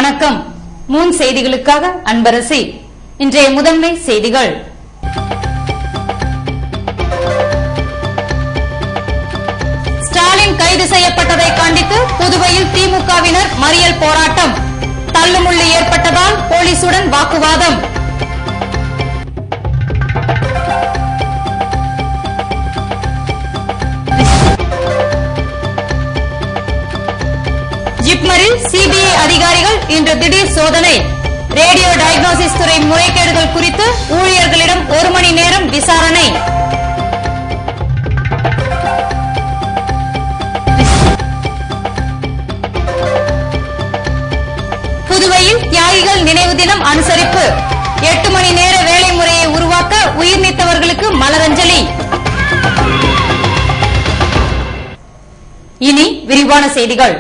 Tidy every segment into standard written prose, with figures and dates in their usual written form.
வணக்கம். மூன் செய்திகளுக்காக அன்பரசி. இன்றைய முதன்மை செய்திகள். ஸ்டாலின் கைது செய்யப்பட்டதை கண்டித்து புதுவையில் திமுகவினர் மறியல் போராட்டம். தள்ளுமுள்ளு ஏற்பட்டதால் போலீசுடன் வாக்குவாதம். ஜிப்மரில் சிபிஐ அதிகாரிகள் இன்று திடீர் சோதனை. ரேடியோ டயக்னோசிஸ் துறை முறைகேடுகள் குறித்து ஊழியர்களிடம் 1 மணி நேரம் விசாரணை. புதுவையில் தியாகிகள் நினைவு தினம் அனுசரிப்பு. 8 மணி நேர வேலை முறையை உருவாக்க உயிர் நீத்தவர்களுக்கு மலரஞ்சலி. இனி விரிவான செய்திகள்.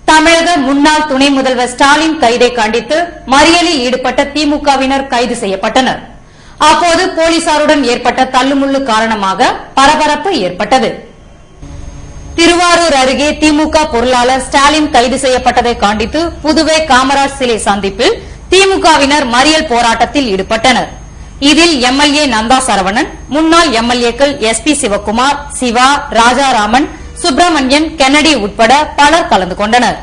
தமிழக முன்னாள் துணை முதல்வர் ஸ்டாலின் கைதை கண்டித்து மறியலில் ஈடுபட்ட திமுகவினர் கைது செய்யப்பட்டனர். அப்போது போலீசாருடன் ஏற்பட்ட தள்ளுமுள்ளு காரணமாக பரபரப்பு ஏற்பட்டது. திருவாரூர் அருகே திமுக பொருளாளர் ஸ்டாலின் கைது செய்யப்பட்டதை கண்டித்து புதுவை காமராஜ் சிலை சந்திப்பில் திமுகவினர் மறியல் போராட்டத்தில் ஈடுபட்டனர். இதில் எம்எல்ஏ நந்தா சரவணன், முன்னாள் எம்எல்ஏக்கள் எஸ்பி சிவக்குமார், சிவா, ராஜாராமன், சுப்பிரமணியன், கென்னடி உட்பட பலர் கலந்து கொண்டனர்.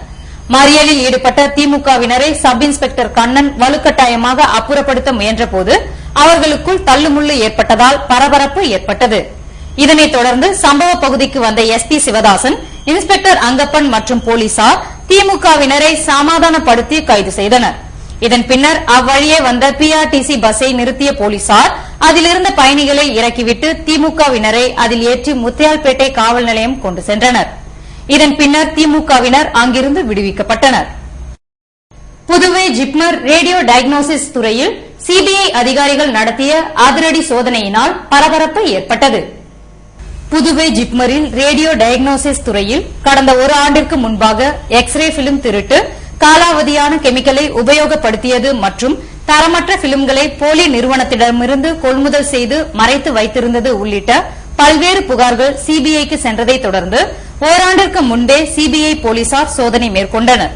மறியலில் ஈடுபட்ட திமுகவினரை சப் இன்ஸ்பெக்டர் கண்ணன் வலுக்கட்டாயமாக அப்புறப்படுத்த முயன்றபோது அவர்களுக்குள் தள்ளுமுள்ளு ஏற்பட்டதால் பரபரப்பு ஏற்பட்டது. இதனைத் தொடர்ந்து சம்பவ பகுதிக்கு வந்த எஸ்பி சிவதாசன், இன்ஸ்பெக்டர் அங்கப்பன் மற்றும் போலீசார் திமுகவினரை சமாதானப்படுத்தி கைது செய்தனர். இதன் பின்னர் அவ்வழியே வந்த பிஆர்டிசி பஸ்ஸை நிறுத்திய போலீசார் அதிலிருந்த பயணிகளை இறக்கிவிட்டு திமுகவினரை அதில் ஏற்றி முத்தியால்பேட்டை காவல் நிலையம் கொண்டு சென்றனர். இதன் பின்னர் திமுகவினர் அங்கிருந்து விடுவிக்கப்பட்டனர். புதுவை ஜிப்மர் ரேடியோ டயக்னோசிஸ் துறையில் சிபிஐ அதிகாரிகள் நடத்திய அதிரடி சோதனையினால் பரபரப்பு ஏற்பட்டது. புதுவை ஜிப்மரில் ரேடியோ டயக்னோசிஸ் துறையில் கடந்த 1 ஆண்டிற்கு முன்பாக எக்ஸ்ரே பிலிம் திருட்டு, காலாவதியான கெமிக்கலை உபயோகப்படுத்தியது மற்றும் தரமற்ற பிலிம்களை போலி நிறுவனத்திடமிருந்து கொள்முதல் செய்து மறைத்து வைத்திருந்தது உள்ளிட்ட பல்வேறு புகார்கள் சிபிஐக்கு சென்றதை தொடர்ந்து ஓராண்டிற்கு முன்பே சிபிஐ போலீசார் சோதனை மேற்கொண்டனர்.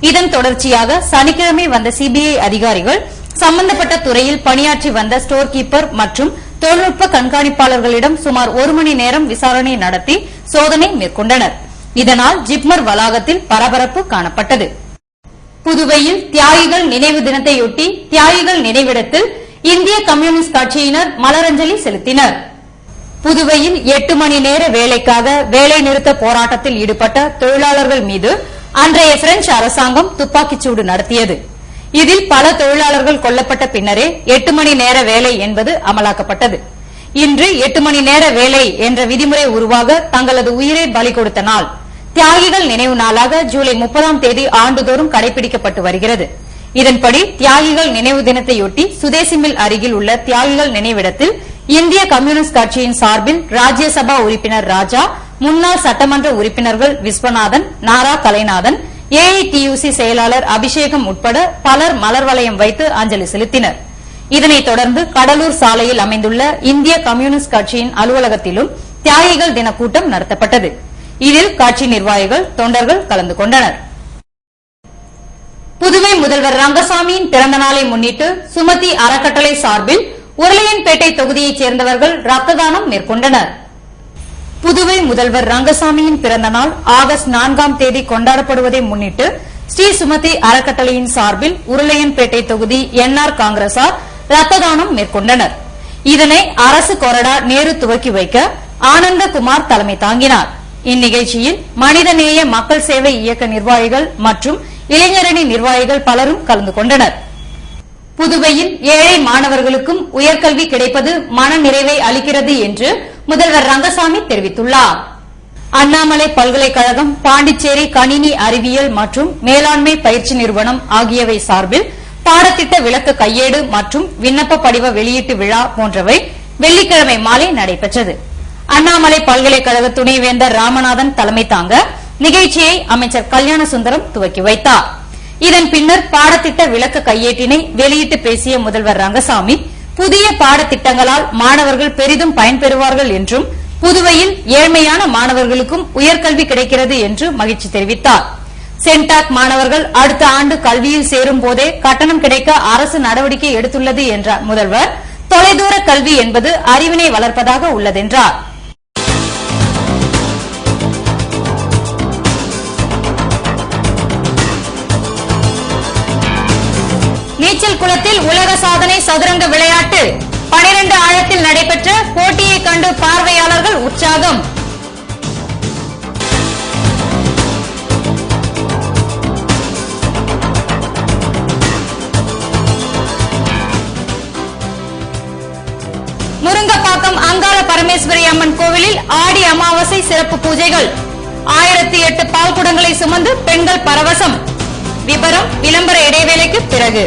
இதன் தொடர்ச்சியாக சனிக்கிழமை வந்த சிபிஐ அதிகாரிகள் சம்பந்தப்பட்ட துறையில் பணியாற்றி வந்த ஸ்டோர் கீப்பர் மற்றும் தொழில்நுட்ப கண்காணிப்பாளர்களிடம் சுமார் 1 மணி நேரம் விசாரணை நடத்தி சோதனை மேற்கொண்டனர். இதனால் ஜிப்மர் வளாகத்தில் பரபரப்பு காணப்பட்டது. புதுவையில் தியாகிகள் நினைவு தினத்தையொட்டி தியாகிகள் நினைவிடத்தில் இந்திய கம்யூனிஸ்ட் கட்சியினர் மலரஞ்சலி செலுத்தினர். புதுவையில் 8 மணி நேர வேலைக்காக வேலை நிறுத்த போராட்டத்தில் ஈடுபட்ட தொழிலாளர்கள் மீது அன்றைய பிரெஞ்சு அரசாங்கம் துப்பாக்கிச்சூடு நடத்தியது. இதில் பல தொழிலாளர்கள் கொல்லப்பட்ட பின்னரே 8 மணி நேர வேலை என்பது அமலாக்கப்பட்டது. இன்று 8 மணி நேர வேலை என்ற விதிமுறை உருவாக தங்களது உயிரை பலி கொடுத்த நாள் தியாகிகள் நினைவு நாளாக ஜூலை 30ஆம் தேதி ஆண்டுதோறும் கடைபிடிக்கப்பட்டு வருகிறது. இதன்படி தியாகிகள் நினைவு தினத்தையொட்டி சுதேசி மில் அருகில் உள்ள தியாகிகள் நினைவிடத்தில் இந்திய கம்யூனிஸ்ட் கட்சியின் சார்பில் ராஜ்யசபா உறுப்பினர் ராஜா, முன்னாள் சட்டமன்ற உறுப்பினர்கள் விஸ்வநாதன், நாரா கலைநாதன், ஏஐடியுசி செயலாளர் அபிஷேகம் உட்பட பலர் மலர் வளையம் வைத்து அஞ்சலி செலுத்தினர். இதனைத் தொடர்ந்து கடலூர் சாலையில் அமைந்துள்ள இந்திய கம்யூனிஸ்ட் கட்சியின் அலுவலகத்திலும் தியாகிகள் தின கூட்டம் நடத்தப்பட்டது. இதில் கட்சி நிர்வாகிகள், தொண்டர்கள் கலந்து கொண்டனர். புதுவை முதல்வர் ரங்கசாமியின் பிறந்த நாளை முன்னிட்டு சுமதி அறக்கட்டளை சார்பில் உருளையன்பேட்டை தொகுதியைச் சேர்ந்தவர்கள் ரத்த தானம் மேற்கொண்டனர். புதுவை முதல்வர் ரங்கசாமியின் பிறந்த நாள் ஆகஸ்ட் 4ஆம் தேதி கொண்டாடப்படுவதை முன்னிட்டு ஸ்ரீ சுமதி அறக்கட்டளையின் சார்பில் உருளையன்பேட்டை தொகுதி என்ஆர் காங்கிரசார் ரத்த தானம் மேற்கொண்டனர். இதனை அரசு கொறடா நேரு துவக்கி வைக்க ஆனந்தகுமார் தலைமை தாங்கினார். இந்நிகழ்ச்சியில் மனிதநேய மக்கள் சேவை இயக்க நிர்வாகிகள் மற்றும் இளைஞரணி நிர்வாகிகள் பலரும் கலந்து கொண்டனர். புதுவையில் ஏழை மாணவர்களுக்கும் உயர்கல்வி கிடைப்பது மன நிறைவை அளிக்கிறது என்று முதல்வர் ரங்கசாமி தெரிவித்துள்ளார். அண்ணாமலை பல்கலைக்கழகம், பாண்டிச்சேரி கணினி அறிவியல் மற்றும் மேலாண்மை பயிற்சி நிறுவனம் ஆகியவை சார்பில் பாடத்திட்ட விளக்க கையேடு மற்றும் விண்ணப்ப படிவ வெளியீட்டு விழா போன்றவை வெள்ளிக்கிழமை மாலை நடைபெற்றது. அண்ணாமலை பல்கலைக்கழக துணைவேந்தர் ராமநாதன் தலைமை தாங்க நிகழ்ச்சியை அமைச்சர் கல்யாண சுந்தரம் துவக்கி வைத்தார். இதன் பின்னர் பாடத்திட்ட விளக்க கையேட்டினை வெளியிட்டு பேசிய முதல்வர் ரங்கசாமி, புதிய பாடத்திட்டங்களால் மாணவர்கள் பெரிதும் பயன்பெறுவார்கள் என்றும் புதுவையில் ஏழ்மையான மாணவர்களுக்கும் உயர்கல்வி கிடைக்கிறது என்று மகிழ்ச்சி தெரிவித்தார். சென்டாக் மாணவர்கள் அடுத்த ஆண்டு கல்வியில் சேரும் போதே கட்டணம் கிடைக்க அரசு நடவடிக்கை எடுத்துள்ளது என்றார் முதல்வர். தொலைதூர கல்வி என்பது அறிவினை வளர்ப்பதாக உள்ளதென்றார். நீச்சல் குளத்தில் உலக சாதனை சதுரங்க விளையாட்டு 12 ஆழத்தில் நடைபெற்ற போட்டியை கண்டு பார்வையாளர்கள் உற்சாகம். முருங்கப்பாக்கம் அங்காள பரமேஸ்வரி அம்மன் கோவிலில் ஆடி அமாவாசை சிறப்பு பூஜைகள். 1008 பால்குடங்களை சுமந்து பெண்கள் பரவசம். விபரம் விளம்பர இடைவேளைக்கு பிறகு.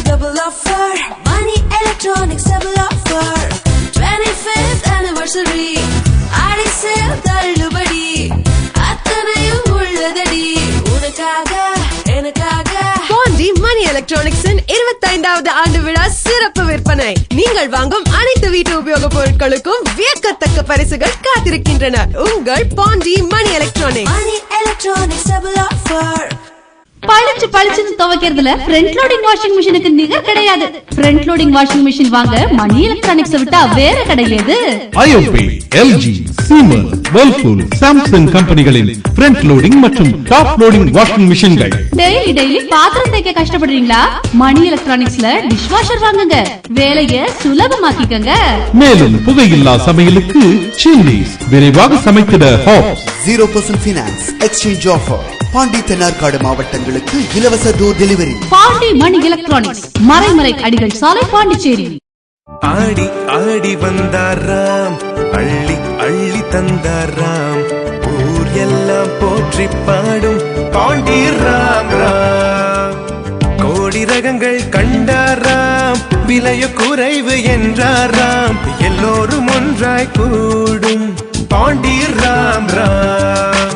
Double offer. Money Electronics double offer. 25th anniversary. ஆடி சேல் தள்ளுபடி. அத்தனையும் உள்ளதடி. உனக்காக எனக்காக. பாண்டி மணி எலக்ட்ரானிக்ஸின் 25வது ஆண்டு விழா சிறப்பு விற்பனை. நீங்கள் வாங்கும் அனைத்து வீட்டு உபயோகப் பொருட்களுக்கும் வியக்கத்தக்க பரிசுகள் காத்திருக்கின்றன. உங்கள் பாண்டி மணி எலக்ட்ரானிக்ஸ். மணி எலக்ட்ரானிக்ஸ் டபுள் ஆஃபர். பளிச்சுன்னு துவைக்கிறதுல ஃப்ரண்ட் லோடிங் வாஷிங் மிஷினுக்கு நிகர் கிடையாது. ஃப்ரண்ட் லோடிங் வாஷிங் மிஷின் வாங்க மணி எலக்ட்ரானிக்ஸ் விட்டா வேற கிடையாது. IOP, LG, Siemens, Whirlpool, Samsung கம்பெனிகளின் ஃப்ரண்ட் லோடிங் மற்றும் டாப் லோடிங் வாஷிங் மிஷின்கள். டெய்லி பாத்திரம் தேய்க்க கஷ்டப்படுறீங்களா? மணி எலக்ட்ரானிக்ஸ்ல டிஷ் வாஷர் வாங்குங்க. வேலையை சுலபமாக்கிக்கங்க. மேலும் புகையில்லா சமையலுக்கு சில்லிஸ், விரைவாக சமைத்திட hobs. 0% finance exchange offer. Pondy Thenarkadu மாவட்டங்களுக்கு இலவச door delivery. Pondy Mani electronics, Maraimalai Adigal சாலை, பாண்டிச்சேரி. ஆடி ஆடி வந்தாராம், அள்ளி அள்ளி தந்தாராம், ஊர் எல்லாம் போற்றி பாடும் பாண்டி ராம் ராம். கோடி ரகங்கள் கண்டாராம், விலையோ குறைவு என்றாராம், எல்லோரும் ஒன்றாய் கூடும் பாண்டி ராம் ராம்.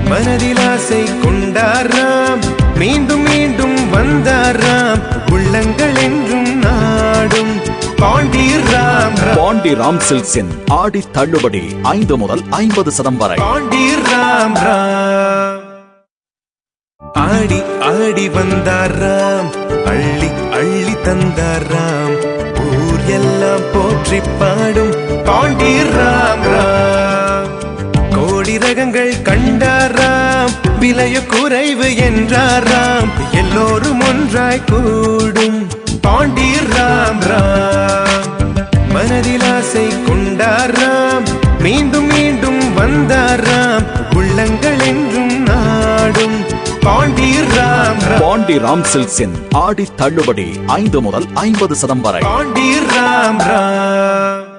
மனதில் ஆசை கொண்டாராம், மீண்டும் மீண்டும் வந்தாராம், உள்ளங்கள் என்றும் நாடும் பாண்டி ராம் ராம். பாண்டி ராம் சில்க்ஸின் ஆடி தள்ளுபடி 5 முதல் 50% வரை. பாண்டி ராம் ராம். ஆடி ஆடி வந்தாராம், அள்ளி அள்ளி தந்தாராம், ஊர் எல்லாம் போற்றி பாடும் பாண்டி ராம் ராம். கோடி ரகங்கள் கண்டாராம், விலையோ குறைவு என்றாராம், எல்லோரும் ஒன்றாய் கூடும் பாண்டி ராம் ராம். மனதில் ஆசை கொண்டாராம், மீண்டும் மீண்டும் வந்தாராம், உள்ளங்கள் என்றும் நாடும் பாண்டி ராம் ராம். பாண்டி ராம் சில்க்ஸின் ஆடி தள்ளுபடி 5 முதல் 50% வரை. பாண்டி ராம் ராம்.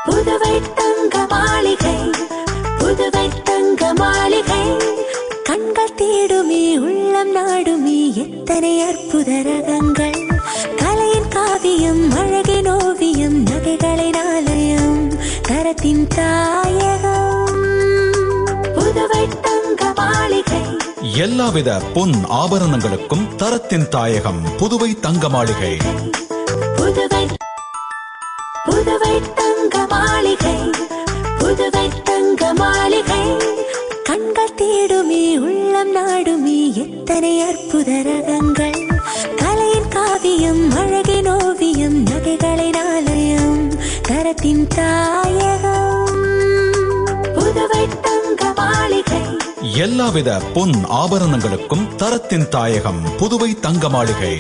புதுவை தங்க மாளிகை, புதுவை தங்க மாளிகை, கண்கள் தேடுமே உள்ளம் நாடுமே எத்தனை அற்புத ரகங்கள். கலையின் காவியம், அழகின் ஓவியம், நகைகளின் ஆலயம், தரத்தின் தாயகம். புதுவை தங்க மாளிகை. எல்லாவித பொன் ஆபரணங்களுக்கும் தரத்தின் தாயகம் புதுவை தங்க மாளிகை. புதுவை புதுவை தங்க மாளிகை, புதுவை தங்க மாளிகை, கண்கள் தேடுமே உள்ளம் நாடுமே எத்தனை அற்புத ரகங்கள். கலையின் காவியம், அழகின் ஓவியம், நகைகளின் ஆலயம், தரத்தின் தாயகம். புதுவை தங்க மாளிகை. எல்லாவித பொன் ஆபரணங்களுக்கும் தரத்தின் தாயகம் புதுவை தங்க மாளிகை.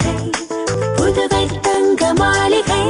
புதுவை தங்க மாளிகை.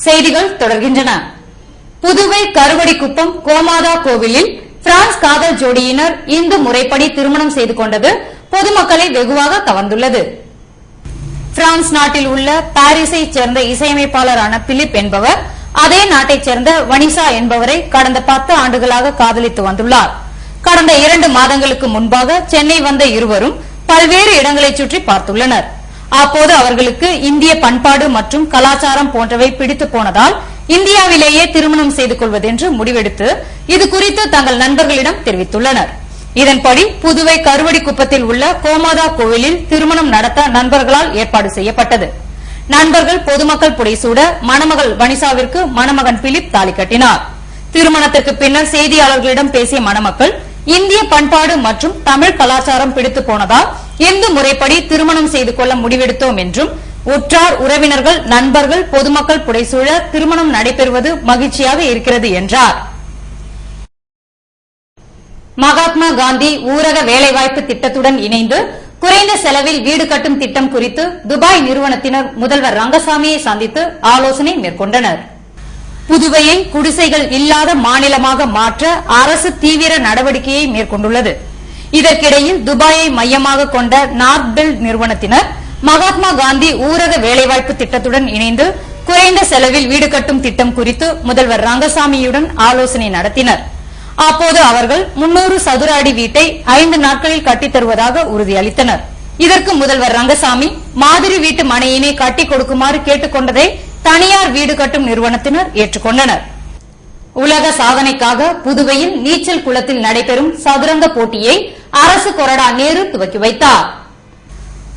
செய்திகள் தொடர்கின்றன. புதுவை கருவடிக்குப்பம் கோமாதா கோவிலில் பிரான்ஸ் காதல் ஜோடியினர் இந்து முறைப்படி திருமணம் செய்து கொண்டது பொதுமக்களை வெகுவாக கவர்ந்துள்ளது. பிரான்ஸ் நாட்டில் உள்ள பாரிஸை சேர்ந்த இசையமைப்பாளரான பிலிப் என்பவர் அதே நாட்டைச் சேர்ந்த வனிசா என்பவரை கடந்த 10 ஆண்டுகளாக காதலித்து வந்துள்ளார். கடந்த 2 மாதங்களுக்கு முன்பாக சென்னை வந்த இருவரும் பல்வேறு இடங்களை சுற்றி பார்த்துள்ளனர். அப்போது அவர்களுக்கு இந்திய பண்பாடு மற்றும் கலாச்சாரம் போன்றவை பிடித்து போனதால் இந்தியாவிலேயே திருமணம் செய்து கொள்வதென்று முடிவெடுத்து இதுகுறித்து தங்கள் நண்பர்களிடம் தெரிவித்துள்ளனர். இதன்படி புதுவை கருவடிக்குப்பத்தில் உள்ள கோமாதா கோவிலில் திருமணம் நடத்த நண்பர்களால் ஏற்பாடு செய்யப்பட்டது. நண்பர்கள் பொதுமக்கள் புடைசூட மணமகள் வனிசாவிற்கு மணமகன் பிலிப் தாலி கட்டினார். திருமணத்திற்கு பின்னர் செய்தியாளர்களிடம் பேசிய மணமக்கள் இந்திய பண்பாடு மற்றும் தமிழ் கலாச்சாரம் பிடித்து போனதால் இந்து முறைப்படி திருமணம் செய்து கொள்ள முடிவெடுத்தோம் என்றும் உற்றார் உறவினர்கள் நண்பர்கள் பொதுமக்கள் புடைசூழ திருமணம் நடைபெறுவது மகிழ்ச்சியாக இருக்கிறது என்றார். மகாத்மா காந்தி ஊரக வேலைவாய்ப்பு திட்டத்துடன் இணைந்து குறைந்த செலவில் வீடு கட்டும் திட்டம் குறித்து துபாய் நிறுவனத்தினர் முதல்வர் ரங்கசாமியை சந்தித்து ஆலோசனை மேற்கொண்டனர். புதுவையை குடிசைகள் இல்லாத மாநிலமாக மாற்ற அரசு தீவிர நடவடிக்கையை மேற்கொண்டுள்ளது. இதற்கிடையில் துபாயை மையமாக கொண்ட நார்த் பில்ட் நிறுவனத்தினர் மகாத்மா காந்தி ஊரக வேலைவாய்ப்பு திட்டத்துடன் இணைந்து குறைந்த செலவில் வீடு கட்டும் திட்டம் குறித்து முதல்வர் ரங்கசாமியுடன் ஆலோசனை நடத்தினர். அப்போது அவர்கள் 300 சதுர அடி வீட்டை 5 நாட்களில் கட்டித் தருவதாக உறுதியளித்தனர். இதற்கு முதல்வர் ரங்கசாமி மாதிரி வீட்டு மனையினை கட்டிக் கொடுக்குமாறு கேட்டுக் கொண்டதை தனியார் வீடு கட்டும் நிறுவனத்தினர் ஏற்றுக்கொண்டனர். உலக சாதனைக்காக புதுவையில் நீச்சல் குளத்தில் நடைபெறும் சதுரங்க போட்டியை அரசு கொறடா நேரு துவக்கி வைத்தார்.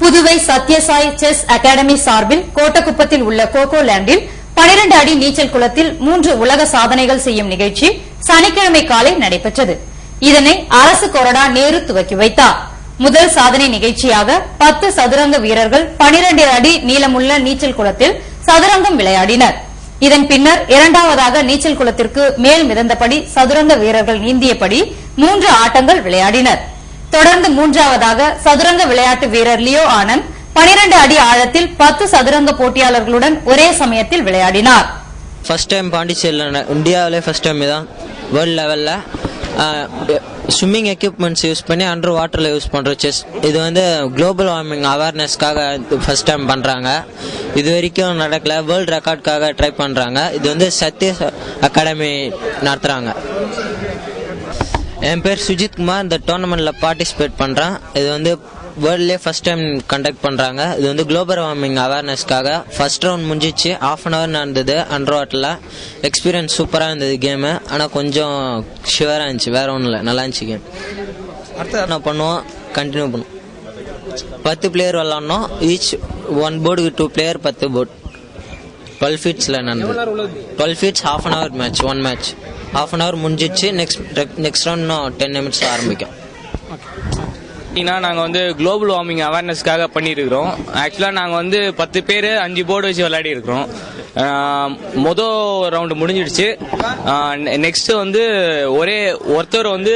புதுவை சத்யசாய் செஸ் அகாடமி சார்பில் கோட்டக்குப்பத்தில் உள்ள கோகோ லேண்டில் 12 அடி நீச்சல் குளத்தில் 3 உலக சாதனைகள் செய்யும் நிகழ்ச்சி சனிக்கிழமை காலை நடைபெற்றது. இதனை அரசு கொறடா நேரு துவக்கி வைத்தார். முதல் சாதனை நிகழ்ச்சியாக 10 சதுரங்க வீரர்கள் 12 அடி நீளமுள்ள நீச்சல் குளத்தில் சதுரங்கம் விளையாடினர். இதன் பின்னர் இரண்டாவதாக நீச்சல் குளத்திற்கு மேல் மிதந்தபடி சதுரங்க வீரர்கள் நீந்தியபடி 3 ஆட்டங்கள் விளையாடினர். தொடர்ந்து மூன்றாவதாக சதுரங்க விளையாட்டு வீரர் லியோ ஆனந்த் 12 அடி ஆழத்தில் 10 சதுரங்க போட்டியாளர்களுடன் ஒரே சமயத்தில் விளையாடினார். ஃபர்ஸ்ட் டைம் பாண்டிச்சேரியில் இந்தியாவிலே ஃபர்ஸ்ட் டைம் தான் வேர்ல்டு லெவலில் ஸ்விம்மிங் எக்யூப்மெண்ட்ஸ் யூஸ் பண்ணி அண்டர் வாட்டரில் யூஸ் பண்ணுற செஸ். இது வந்து குளோபல் வார்மிங் அவேர்னஸ்க்காக ஃபர்ஸ்ட் டைம் பண்ணுறாங்க. இது வரைக்கும் நடக்கல. வேர்ல்டு ரெக்கார்டுக்காக ட்ரை பண்ணுறாங்க. இது வந்து சத்ய அகாடமி நடத்துகிறாங்க. என் பேர் சுஜித் குமார். இந்த டோர்னமெண்ட்டில் பார்ட்டிசிபேட் பண்ணுறேன். இது வந்து வேர்ல்ட்லேயே ஃபர்ஸ்ட் டைம் கண்டக்ட் பண்ணுறாங்க. இது வந்து குளோபல் வார்மிங் அவேர்னஸ்க்காக. ஃபர்ஸ்ட் ரவுண்ட் முடிஞ்சிச்சு. 1/2 hour நடந்தது அண்டர் வாட்டரில். எக்ஸ்பீரியன்ஸ் சூப்பராக இருந்தது கேமு. ஆனால் கொஞ்சம் ஷுவராக இருந்துச்சு. வேறு ஒன்றும் இல்லை, நல்லா இருந்துச்சு கேம். அடுத்து என்ன பண்ணுவோம், கண்டினியூ பண்ணுவோம். 10 பிளேயர் விளாட்னோம். ஈச் 1 போர்டுக்கு 2 பிளேயர் 10 போர்டு. 12 ஃபீட்ஸில் நடந்தது. 12 feets 1/2 hour match. 1 match 1/2 hour முடிஞ்சிச்சு. நெக்ஸ்ட் ரவுண்ட் இன்னும் 10 நிமிஷம் ஆரம்பிக்கும். நாங்கள் வந்து குளோபல் வார்மிங் அவேர்னஸ்க்காக பண்ணியிருக்கிறோம். ஆக்சுவலாக நாங்கள் வந்து 10 பேர் 5 போர்டு வச்சு விளையாடி இருக்கிறோம். மொதல் ரவுண்டு முடிஞ்சிடுச்சு. நெக்ஸ்ட் வந்து ஒருத்தர் வந்து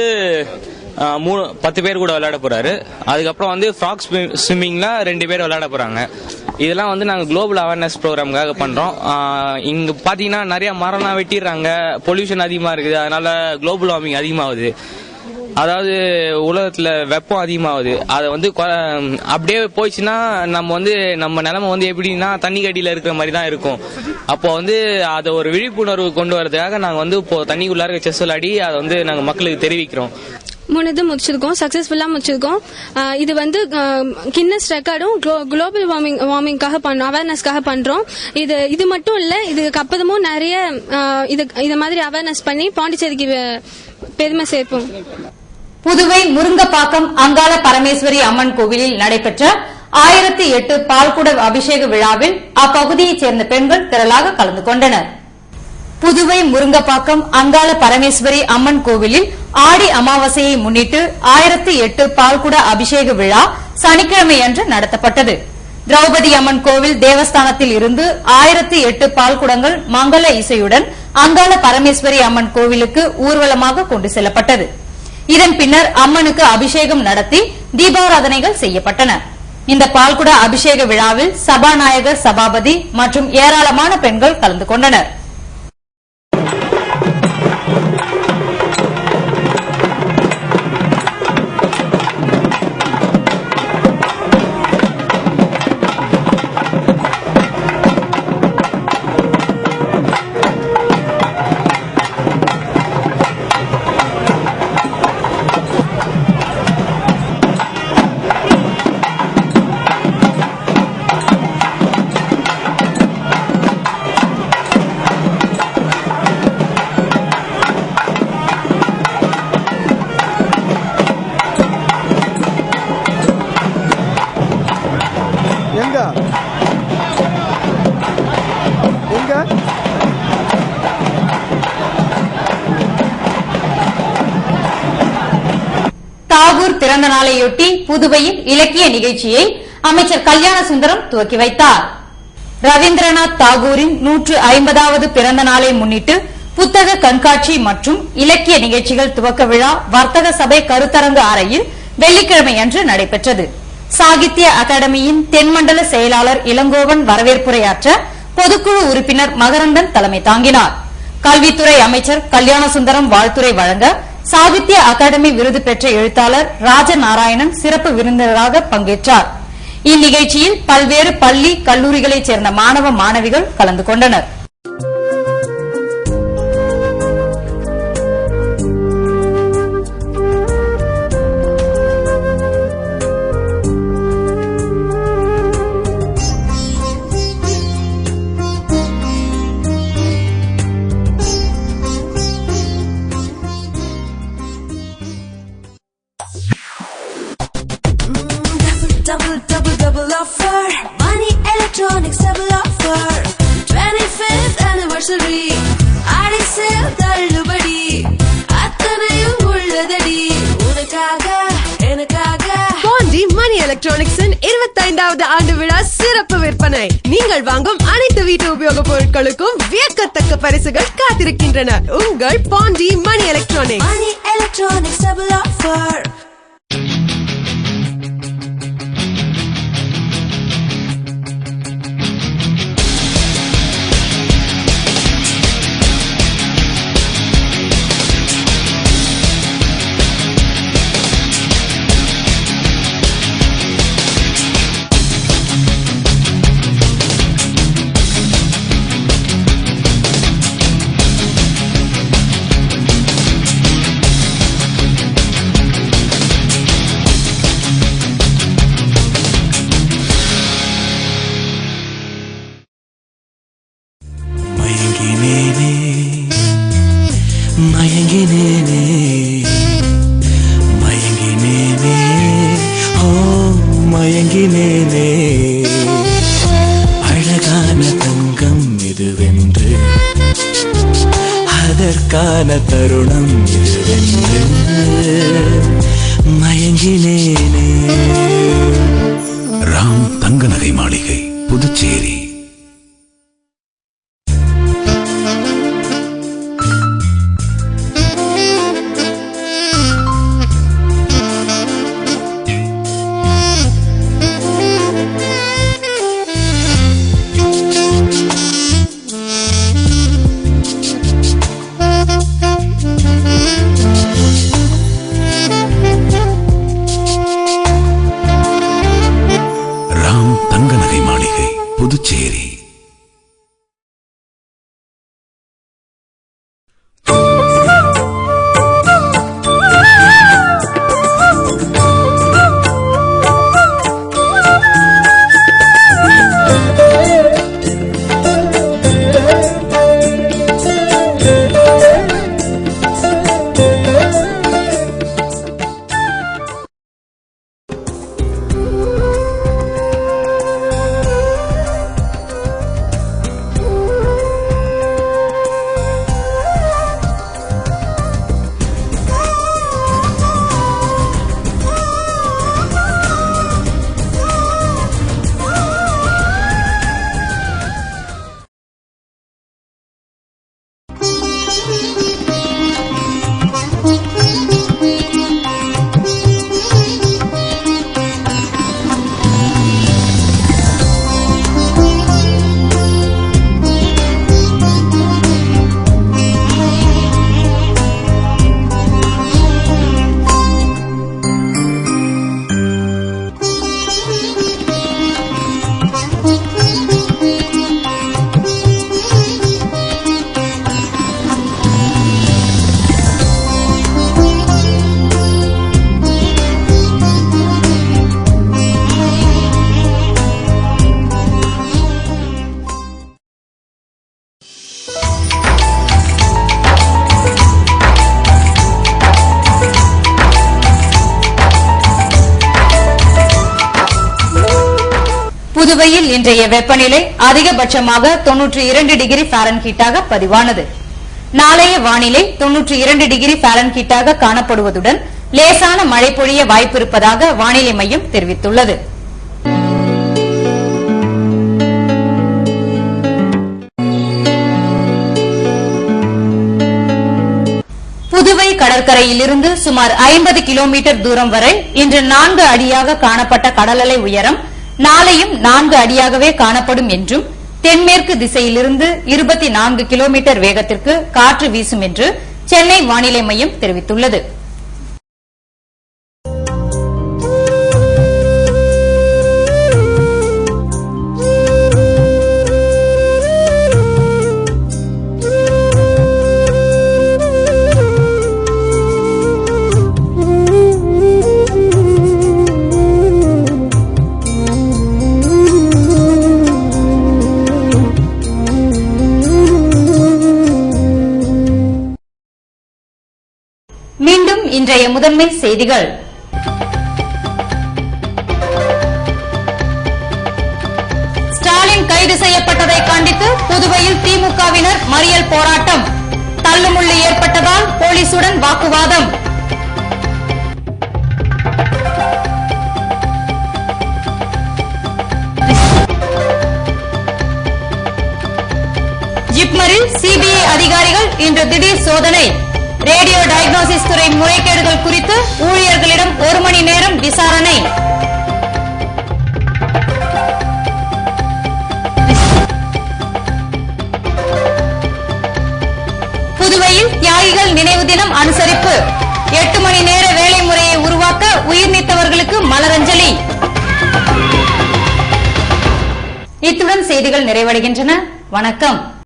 10 பேர் கூட விளையாட போறாரு. அதுக்கப்புறம் வந்து ஃப்ராக் ஸ்விம்மிங்ல 2 பேர் விளையாட போறாங்க. இதெல்லாம் வந்து நாங்கள் குளோபல் அவேர்னஸ் ப்ரோக்ராமுக்காக பண்றோம். இங்க பாத்தீங்கன்னா நிறைய மரம்லாம் வெட்டிடுறாங்க. பொல்யூஷன் அதிகமா இருக்குது. அதனால குளோபல் வார்மிங் அதிகமாகுது. அதாவது உலகத்துல வெப்பம் அதிகமாகுது. அதை வந்து அப்படியே போயிடுச்சுன்னா நம்ம நிலைமை வந்து எப்படின்னா தண்ணி கட்டியில இருக்கிற மாதிரி தான் இருக்கும். அப்போ வந்து அதை ஒரு விழிப்புணர்வு கொண்டு வரதுக்காக நாங்கள் வந்து இப்போ தண்ணிக்குள்ளார இருக்க செஸ் விளையாடி அதை வந்து நாங்கள் மக்களுக்கு தெரிவிக்கிறோம். 3 இது முடிச்சிருக்கோம். சக்சஸ்ஃபுல்லா முடிச்சிருக்கோம். இது வந்து கின்னஸ் ரெக்கார்டும் குளோபல் வார்மிங்காக பண்றோம், அவேர்னஸ்க்காக பண்றோம். இது மட்டும் இல்ல, இதுக்கு அப்புறமும் நிறைய இது மாதிரி அவேர்னஸ் பண்ணி பாண்டிச்சேரிக்கு பெருமை சேர்ப்போம். புதுவை முருங்கப்பாக்கம் அங்காள பரமேஸ்வரி அம்மன் கோவிலில் நடைபெற்ற 1008 பால்குட அபிஷேக விழாவில் அப்பகுதியைச் சேர்ந்த பெண்கள் திரளாக கலந்து கொண்டனர். புதுவை முருங்கப்பாக்கம் அங்காள பரமேஸ்வரி அம்மன் கோவிலில் ஆடி அமாவாசையை முன்னிட்டு 1008 பால்குட அபிஷேக விழா சனிக்கிழமையன்று நடத்தப்பட்டது. திரௌபதி அம்மன் கோவில் தேவஸ்தானத்தில் இருந்து 1008 பால்குடங்கள் மங்கள இசையுடன் அங்காள பரமேஸ்வரி அம்மன் கோவிலுக்கு ஊர்வலமாக கொண்டு செல்லப்பட்டது. இதன் பின்னர் அம்மனுக்கு அபிஷேகம் நடத்தி தீபாராதனைகள் செய்யப்பட்டன. இந்த பால்குட அபிஷேக விழாவில் சபாநாயகர், சபாபதி மற்றும் ஏராளமான பெண்கள் கலந்து கொண்டனர். தாகூர் பிறந்த நாளையொட்டி புதுவையில் இலக்கிய நிகழ்ச்சியை அமைச்சர் கல்யாண சுந்தரம் துவக்கி வைத்தார். ரவீந்திரநாத் தாகூரின் 150வது பிறந்த நாளை முன்னிட்டு புத்தக கண்காட்சி மற்றும் இலக்கிய நிகழ்ச்சிகள் துவக்க விழா வர்த்தக சபை கருத்தரங்கு அறையில் வெள்ளிக்கிழமையன்று நடைபெற்றது. சாகித்ய அகாடமியின் தென்மண்டல செயலாளர் இளங்கோவன் வரவேற்புரையாற்ற பொதுக்குழு உறுப்பினர் மகரந்தன் தலைமை தாங்கினார். கல்வித்துறை அமைச்சர் கல்யாண சுந்தரம் வாழ்த்துரை வழங்க சாகித்ய அகாடமி விருது பெற்ற எழுத்தாளர் ராஜநாராயணன் சிறப்பு விருந்தினராக பங்கேற்றார். இந்நிகழ்ச்சியில் பல்வேறு பள்ளி, கல்லூரிகளைச் சேர்ந்த மாணவ மாணவிகள் கலந்து கொண்டனர். Double offer. Money Electronics double offer. 25th anniversary. ஆடி சேல் தள்ளுபடி. அத்தனையும் உள்ளதடி. உனக்காக எனக்காக. பாண்டி மணி எலக்ட்ரானிக்ஸின் 25வது ஆண்டு விழா சிறப்பு விற்பனை. நீங்கள் வாங்கும் அனைத்து வீட்டு உபயோகப் பொருட்களுக்கும் வியக்கத்தக்க பரிசுகள் காத்திருக்கின்றன. உங்கள் Pandi Mani electronics. Money Electronics double offer. அழகான தங்கம் இதுவென்று, அதற்கான தருணம் இதுவென்று மயங்கினேனே. ராம் தங்க நகை மாளிகை, புதுச்சேரி. ராம் தங்க நகை மாளிகை, புதுச்சேரி. புதுவையில் இன்றைய வெப்பநிலை அதிகபட்சமாக 92 டிகிரி ஃபாரன்ஹீட்டாக பதிவானது. நாளைய வானிலை 92 டிகிரி ஃபாரன்ஹீட்டாக காணப்படுவதுடன் லேசான மழை பொழிய வாய்ப்பிருப்பதாக வானிலை மையம் தெரிவித்துள்ளது. புதுவை கடற்கரையிலிருந்து சுமார் 50 கிலோமீட்டர் தூரம் வரை இன்று 4 அடியாக காணப்பட்ட கடலலை உயரம் நாளையும் 4 அடியாகவே காணப்படும் என்றும் தென்மேற்கு திசையிலிருந்து 24 கிலோமீட்டர் வேகத்திற்கு காற்று வீசும் என்று சென்னை வானிலை மையம் தெரிவித்துள்ளது. மீண்டும் இன்றைய முதன்மை செய்திகள். ஸ்டாலின் கைது செய்யப்பட்டதை கண்டித்து புதுவையில் திமுகவினர் மறியல் போராட்டம். தள்ளுமுள்ளு ஏற்பட்டதால் போலீசுடன் வாக்குவாதம். ஜிப்மரில் சிபிஐ அதிகாரிகள் இன்று திடீர் சோதனை. ரேடியோ டயக்னோசிஸ் துறை முறைகேடுகள் குறித்து ஊழியர்களிடம் 1 மணி நேரம் விசாரணை. புதுவையில் தியாகிகள் நினைவு தினம் அனுசரிப்பு. 8 மணி நேர வேலை முறையை உருவாக்க உயிர் நீத்தவர்களுக்கு மலரஞ்சலி. இத்துடன் செய்திகள் நிறைவடைகின்றன. வணக்கம்.